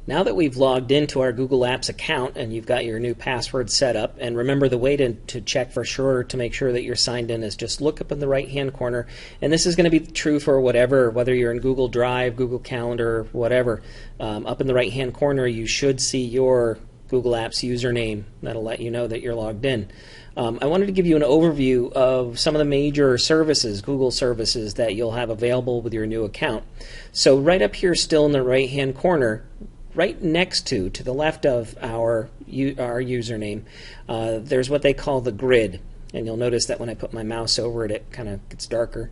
Now that we've logged into our Google Apps account and you've got your new password set up, and remember the way to check for sure to make sure that you're signed in is just look up in the right hand corner, and this is going to be true for whether you're in Google Drive, Google Calendar, whatever. Up in the right hand corner you should see your Google Apps username. That'll let you know that you're logged in. I wanted to give you an overview of some of the major services, Google services, that you'll have available with your new account. So right up here still in the right hand corner, right next to the left of our username, there's what they call the grid. And you'll notice that when I put my mouse over it, it kind of gets darker.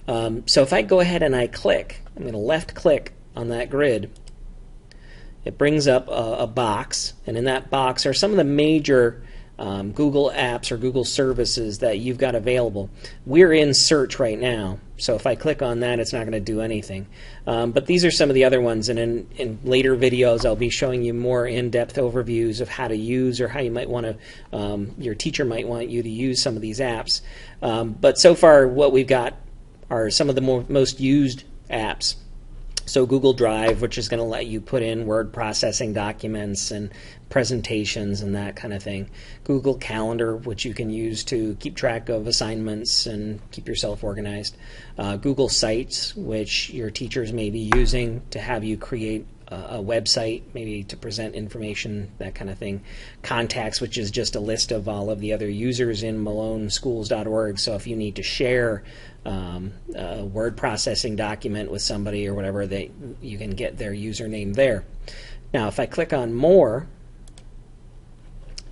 So if I go ahead and I click, I'm going to left click on that grid, it brings up a box, and in that box are some of the major Google apps or Google services that you've got available. We're in search right now, so if I click on that, it's not going to do anything. But these are some of the other ones, and in later videos I'll be showing you more in-depth overviews of how to use, or how you might want to, your teacher might want you to use some of these apps. But so far what we've got are some of the most used apps. So Google Drive, which is going to let you put in word processing documents and presentations and that kind of thing. Google Calendar, which you can use to keep track of assignments and keep yourself organized. Google Sites, which your teachers may be using to have you create a website, maybe to present information, that kind of thing. Contacts, which is just a list of all of the other users in maloneschools.org, so if you need to share a word processing document with somebody or whatever, you can get their username there. Now if I click on More,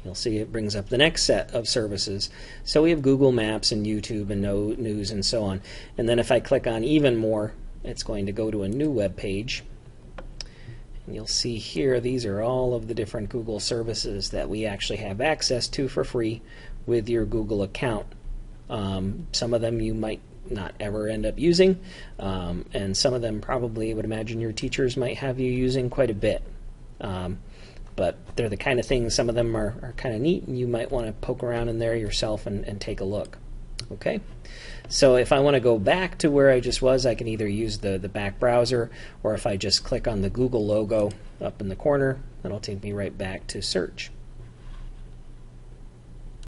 you'll see it brings up the next set of services. So we have Google Maps and YouTube and News and so on. And then if I click on Even More, it's going to go to a new web page. And you'll see here these are all of the different Google services that we actually have access to for free with your Google account. Some of them you might not ever end up using, and some of them probably, I would imagine, your teachers might have you using quite a bit. But they're the kind of things, some of them are kind of neat, and you might want to poke around in there yourself and take a look. Okay, so if I want to go back to where I just was, I can either use the back browser, or if I just click on the Google logo up in the corner, that'll take me right back to search.